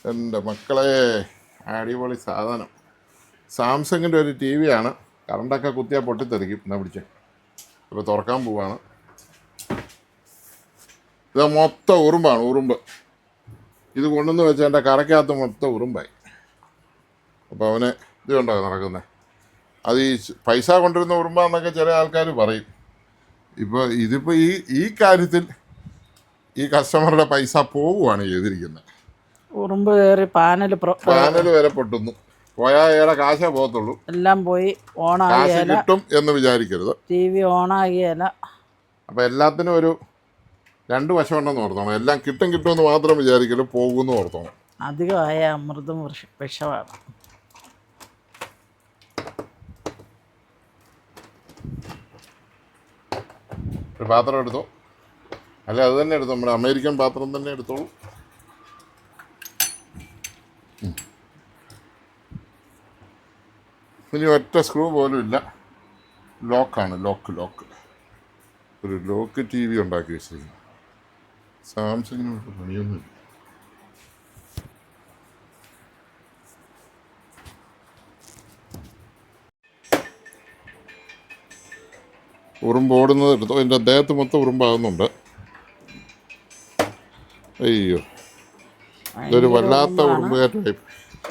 എൻ്റെ മക്കളെ അടിപൊളി സാധനം. സാംസങ്ങിൻ്റെ ഒരു ടി വിയാണ്. കറണ്ടൊക്കെ കുത്തിയാൽ പൊട്ടിത്തെറിക്കും. എന്നാ പിടിച്ചേ, ഇപ്പോൾ തുറക്കാൻ പോവാണ്. ഇത് മൊത്തം ഉറുമ്പാണ്, ഉറുമ്പ്. ഇത് കൊണ്ടുവന്ന് വെച്ച് എൻ്റെ കറക്കകത്ത് മൊത്തം ഉറുമ്പായി. അപ്പോൾ അവന് ഇത് കണ്ടോ നടക്കുന്നത്. അത് ഈ പൈസ കൊണ്ടുവരുന്ന ഉറുമ്പാന്നൊക്കെ ചില ആൾക്കാർ പറയും. ഇതിപ്പോൾ ഈ കാര്യത്തിൽ ഈ കസ്റ്റമറുടെ പൈസ പോവുകയാണ് ചെയ്തിരിക്കുന്നത്. ഉറുമ്പ് കയറി പാനൽ വരെ പൊട്ടുന്നു. പോയാൽ ഏറെ കാശേ പോകത്തുള്ളൂ. എല്ലാം പോയി കാശ് കിട്ടും എന്ന് വിചാരിക്കരുത്. ടി വി ഓണാകിയല്ല. അപ്പം എല്ലാത്തിനും ഒരു രണ്ട് വശമുണ്ടെന്ന് ഓർത്തോണം. എല്ലാം കിട്ടുമെന്ന് മാത്രം വിചാരിക്കരുത്, പോകുമെന്ന് ഓർത്തോണം. അധികമായ അമൃതം വിഷമാണ്. ഒരു പാത്രം എടുത്തോ, അല്ല അത് തന്നെ എടുത്തോ, നമ്മുടെ അമേരിക്കൻ പാത്രം തന്നെ എടുത്തോളൂ. ഇനി ഒറ്റ സ്ക്രൂ പോലും ഇല്ല. ലോക്കാണ്, ലോക്ക്. ഒരു ലോക്ക് ടി വി ഉണ്ടാക്കി വെച്ചിരിക്കുന്നു. സാംസങ്ങിന് പണിയൊന്നുമില്ല. ഉറുമ്പോടുന്നത് എടുത്തോ. എൻ്റെ ദേഹത്ത് മൊത്തം ഉറുമ്പാകുന്നുണ്ട്. അയ്യോ, ഇതൊരു വല്ലാത്ത ഉറുമ്പുകയറ്റമായി.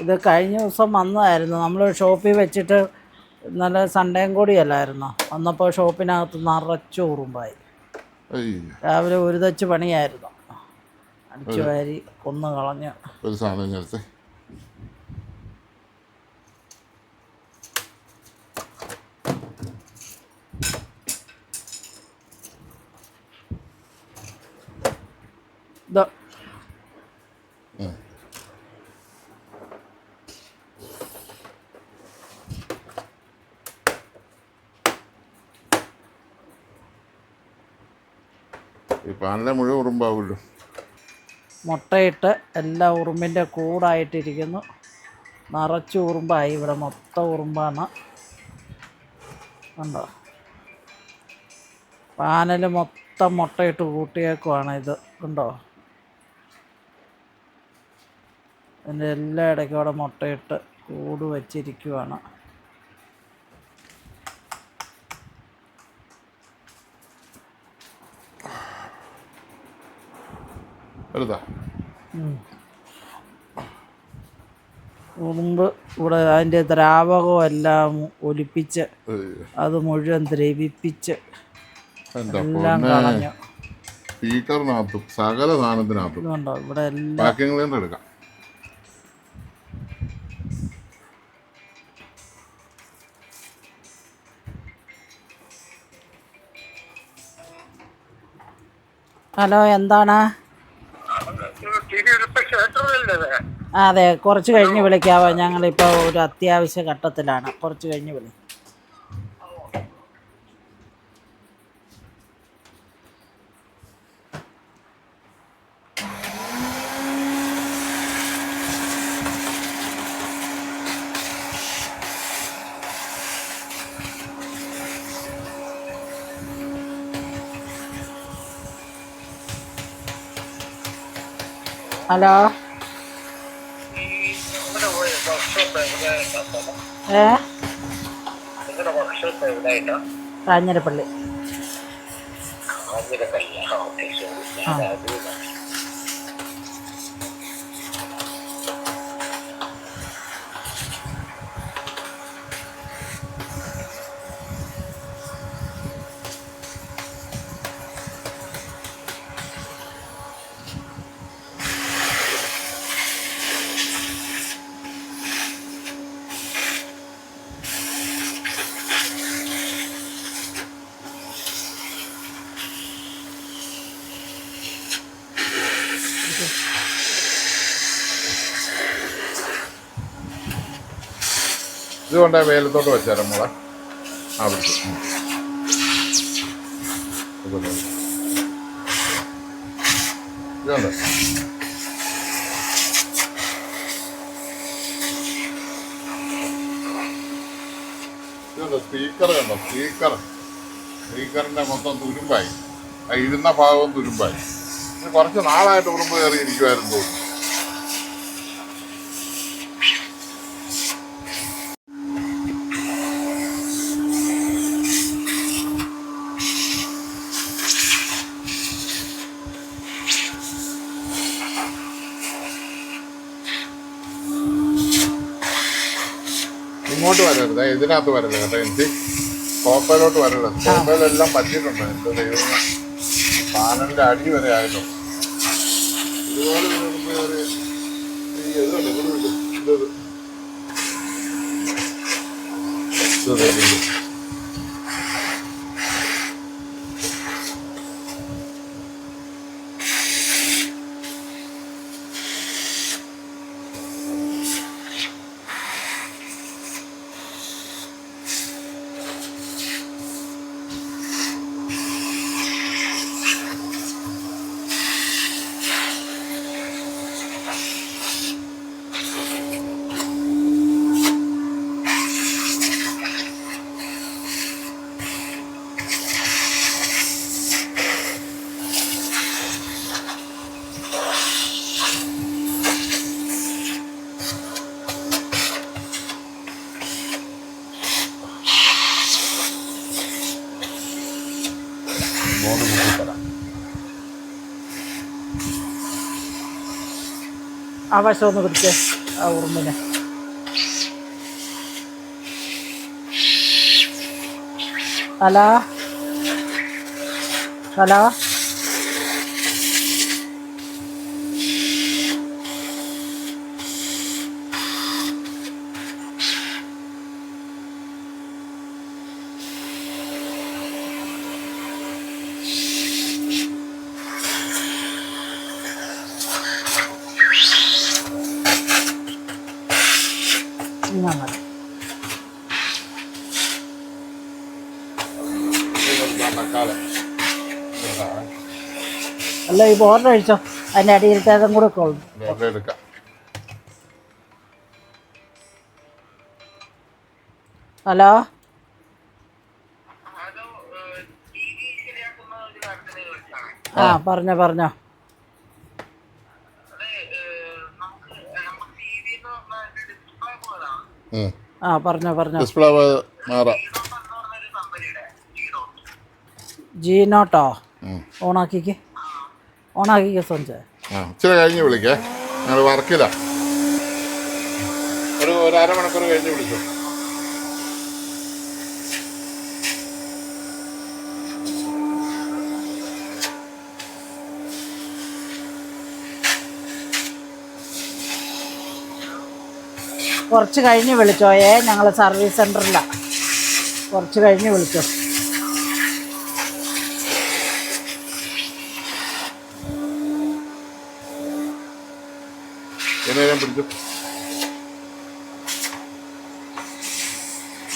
ഇത് കഴിഞ്ഞ ദിവസം വന്നതായിരുന്നു. നമ്മൾ ഷോപ്പിൽ വെച്ചിട്ട് നല്ല സൺഡേയും കൂടിയല്ലായിരുന്നു. വന്നപ്പോൾ ഷോപ്പിനകത്ത് നിറച്ചു ഉറുമ്പായി. രാവിലെ ഒരു തച്ച് പണിയായിരുന്നു. അടിച്ചു വാരി കൊന്നു കളഞ്ഞ്. ഒരു സാധനം ചേർത്ത് ഈ പാനിലെ മുഴുവൻ ഉറുമ്പാവുമല്ലോ. മുട്ടയിട്ട് എല്ലാ ഉറുമ്പിൻ്റെ കൂടായിട്ടിരിക്കുന്നു. നിറച്ച് ഉറുമ്പായി. ഇവിടെ മൊത്തം ഉറുമ്പാണ്. കണ്ടോ, പാനൽ മൊത്തം മുട്ടയിട്ട് കൂട്ടിയേക്കുവാണ്. ഇത് കണ്ടോ, ഇതിൻ്റെ എല്ലാ ഇടയ്ക്കും അവിടെ മുട്ടയിട്ട് കൂട് വച്ചിരിക്കുവാണ്. ഉറുമ്പ് ഇവിടെ അതിൻ്റെ ദ്രാവകം എല്ലാം ഒലിപ്പിച്ച് അത് മുഴുവൻ ദ്രവിപ്പിച്ച് എല്ലാം കളഞ്ഞു. സ്പീക്കറിനകത്തും സകല സാധനത്തിനകത്തും ഇതുണ്ടോ ഇവിടെ എല്ലാം എടുക്കാം. ഹലോ, എന്താണ്? അതെ, കുറച്ച് കഴിഞ്ഞ് വിളിക്കാവോ? ഞങ്ങളിപ്പോൾ ഒരു അത്യാവശ്യ ഘട്ടത്തിലാണ്. കുറച്ച് കഴിഞ്ഞ് വിളി. ഹലോ, കാഞ്ഞിരപ്പള്ളി. ഇതുകൊണ്ട് വെയിലത്തോട്ട് വെച്ചാലും മോളെ. ആ പിടിച്ചു. ഇതുണ്ട്. ഇതുണ്ട് സ്പീക്കർ കണ്ടോ, സ്പീക്കറിൻ്റെ മൊത്തം തുരുമ്പായി. ഇരുന്ന ഭാഗവും തുരുമ്പായി. കുറച്ച് നാളായിട്ട് ഉറുമ്പ് കയറി ഇരിക്കുമായിരുന്നു തോന്നുന്നു. ഇങ്ങോട്ട് വരരുത്, ഇതിനകത്ത് വരരുത് കേട്ടോ. എനിക്ക് കോപ്പയിലോട്ട് വരരുത്. കോപ്പയിലെല്ലാം പറ്റിയിട്ടുണ്ട്. എൻ്റെ ദൈവം, പാനലിൻ്റെ അടി വരെ ആയിട്ടുണ്ട്. ഇതുപോലെ ഒരു ആ വശം ഒന്ന് പിടിച്ച് ആ ഉറുമ്പിനെ. ഹലോ ഹലോ, ഇങ്ങനെ അല്ല ഈ ബോർഡർ അഴിച്ചോ, അതിൻ്റെ അടിയിലത്തെ അതും കൂടെ ഒക്കെ ഉള്ളു. എടുക്കാം. ഹലോ ആ പറഞ്ഞോ പറഞ്ഞോ. ആ പറഞ്ഞോ പറഞ്ഞോ. ഡിസ്പ്ലേ മാറാം. ജീനോട്ടോ ഓണാക്കിക്ക്, ഓണാക്കിക്ക് സോഞ്ചേ. ആ ഇച്ചിരി കഴിഞ്ഞ് വിളിക്കേ, ഞങ്ങൾ വർക്കില്ല. ഒരു അരമണിക്കൂർ കഴിഞ്ഞ് വിളിച്ചു. കുറച്ച് കഴിഞ്ഞ് വിളിച്ചോയേ, ഞങ്ങൾ സർവീസ് സെൻറ്ററിലാണ്. കുറച്ച് കഴിഞ്ഞ് വിളിച്ചോ.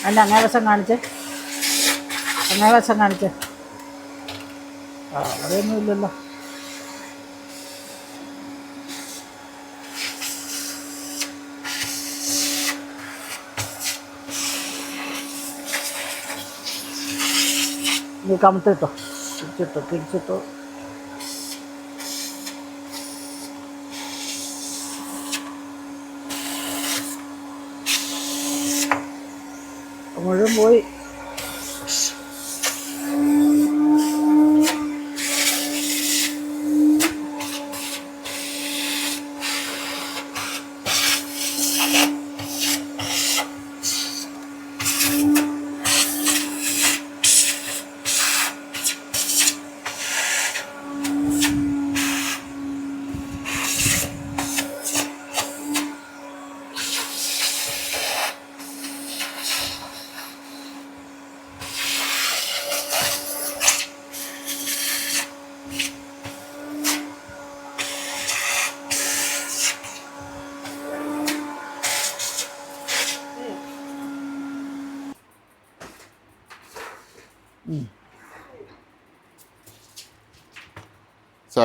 അതിൻ്റെ അങ്ങേ വശം കാണിച്ച്, അങ്ങേ വശം കാണിച്ച്. ആ അവിടെയൊന്നും ഇല്ലല്ലോ. നീ കമത്തിട്ടോ, തിരിച്ചിട്ടോ തിരിച്ചിട്ടോ. മുഴുവൻ പോയി.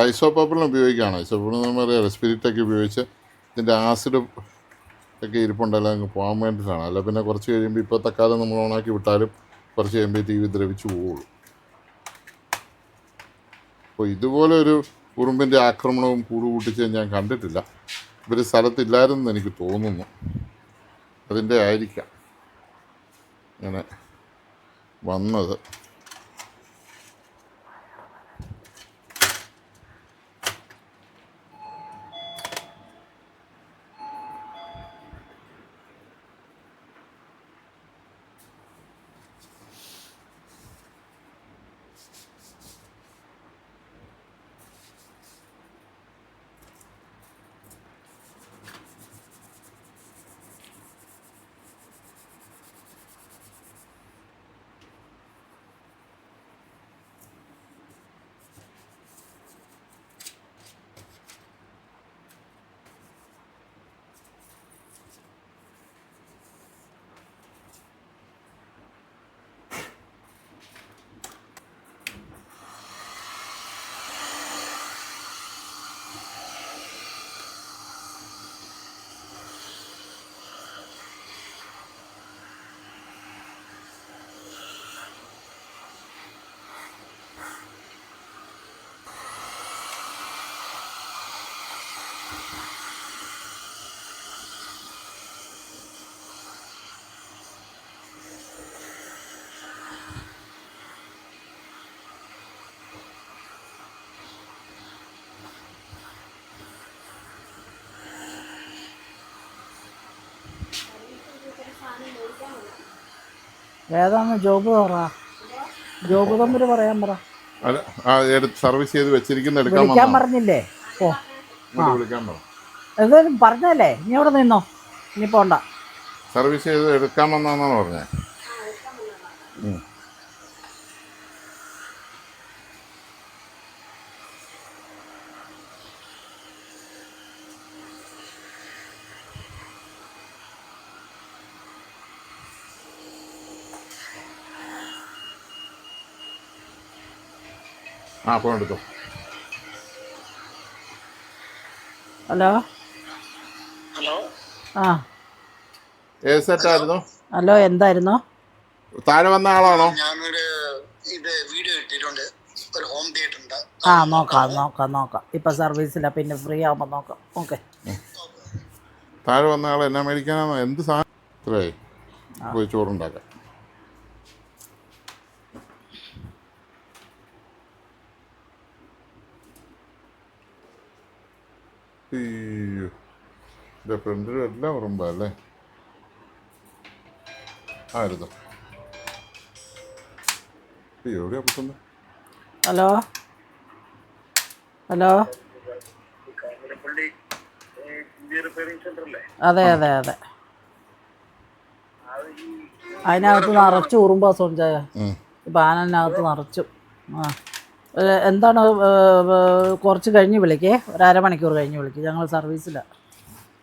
ഐസോപ്പാപ്പിളിന് ഉപയോഗിക്കുകയാണ്. ഐസോപ്പാപ്പിൾ എന്ന് പറയുക സ്പിരിറ്റൊക്കെ ഉപയോഗിച്ച് ഇതിൻ്റെ ആസിഡ് ഒക്കെ ഇരിപ്പുണ്ടല്ലോ അങ്ങ് പോകാൻ വേണ്ടിയിട്ടാണ്. അല്ല പിന്നെ കുറച്ച് കഴിയുമ്പോൾ ഇപ്പോഴത്തെ കാലം നമ്മൾ ഓണാക്കി വിട്ടാലും കുറച്ച് കഴിയുമ്പോൾ ടി വി ദ്രവിച്ചു പോവുള്ളൂ. അപ്പോൾ ഇതുപോലെ ഒരു ഉറുമ്പിൻ്റെ ആക്രമണവും കൂട്ടുകൂട്ടിച്ച് ഞാൻ കണ്ടിട്ടില്ല. ഇവർ സ്ഥലത്തില്ലായിരുന്നെന്ന് എനിക്ക് തോന്നുന്നു. അതിൻ്റെ ആയിരിക്കാം ഇങ്ങനെ വന്നത്. ഏതാന്ന് ജോബ് പറ, ജോബ് തമ്മിൽ പറയാൻ പറ. അല്ല, സർവീസ് ചെയ്ത് വെച്ചിരിക്കുന്ന എടുക്കാൻ വിളിക്കാൻ വന്നതാണ്. പറഞ്ഞില്ലേ? ഓ ഇങ്ങോട്ട് വിളിക്കാൻ പറ. എന്തായാലും പറഞ്ഞല്ലേ, നീ അവിടെ നിന്നോ, ഇനി പോണ്ട. സർവീസ് ചെയ്ത് എടുക്കാൻ വന്നാന്നാണ് പറഞ്ഞത്. ആ, ഫോൺ എടുത്തു. ഹലോ. ഹലോ. ആ ഏത് സെറ്റായിരുന്നു? ഹലോ, എന്തായിരുന്നു? താഴെ വന്ന ആളാണോ? ഞാനൊരു വീഡിയോ ഇട്ടിട്ടുണ്ട്, ഒരു ഹോം തിയേറ്റർ ഉണ്ട്. ആ നോക്കാം. ഇപ്പം സർവീസില്ല, പിന്നെ ഫ്രീ ആകുമ്പോൾ നോക്കാം. ഓക്കെ. താഴെ വന്ന ആൾ എന്നാ മേടിക്കാനാണോ? എന്ത് സാധനം ഇത്രേ പോയി ചോറുണ്ടാക്കാം. അയ്യോ, എൻ്റെ ഫ്രണ്ടിലും എല്ലാം ഉറുമ്പാ അല്ലേ? ആയിരുന്നു. അയ്യോ, എവിടെയാ പൊട്ടുന്നത്? ഹലോ. ഹലോ. അതെ. അതിനകത്ത് നിറച്ചു ഉറുമ്പാ സോഞ്ചായ. ഇപ്പം ആനകത്ത് നിറച്ചു. ആ എന്താണ്, കുറച്ച് കഴിഞ്ഞ് വിളിക്കേ, ഒരു അരമണിക്കൂർ കഴിഞ്ഞ് വിളിക്കും, ഞങ്ങൾ സർവീസിലാണ്.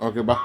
ഓക്കെ, ബാ.